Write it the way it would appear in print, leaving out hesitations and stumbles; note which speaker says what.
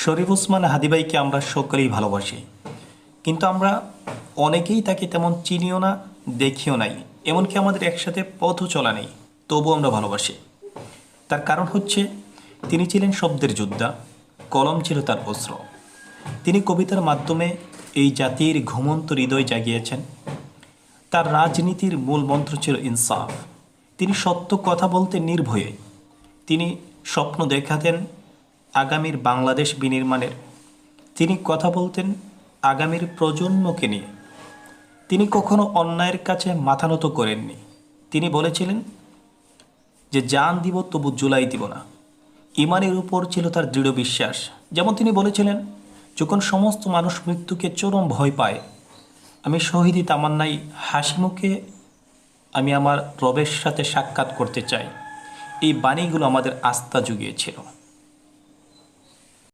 Speaker 1: শরীফ ওসমান হাদী ভাইকে আমরা সকলেই ভালোবাসি, কিন্তু আমরা অনেকেই তাকে তেমন চিনিও না, দেখিও নাই, এমনকি আমাদের একসাথে পথও চলা নেই, তবুও আমরা ভালোবাসি। তার কারণ হচ্ছে তিনি ছিলেন শব্দের যোদ্ধা, কলম ছিল তার অস্ত্র। তিনি কবিতার মাধ্যমে এই জাতির ঘুমন্ত হৃদয় জাগিয়েছেন। তার রাজনীতির মূল মন্ত্র ছিল ইনসাফ। তিনি সত্য কথা বলতেন নির্ভয়ে। তিনি স্বপ্ন দেখাতেন আগামীর বাংলাদেশ বিনির্মাণের। তিনি কথা বলতেন আগামীর প্রজন্মকে নিয়ে। তিনি কখনো অন্যায়ের কাছে মাথা নত করেননি। তিনি বলেছিলেন যে জান দিব তবু জুলাই দিব না। ইমানের উপর ছিল তার দৃঢ় বিশ্বাস। যেমন তিনি বলেছিলেন, যখন সমস্ত মানুষ মৃত্যুকে চরম ভয় পায়, আমি শহীদি তামান্নাই হাসি মুখে আমি আমার রবের সাথে সাক্ষাৎ করতে চাই। এই বাণীগুলো আমাদের আস্থা জুগিয়েছিল।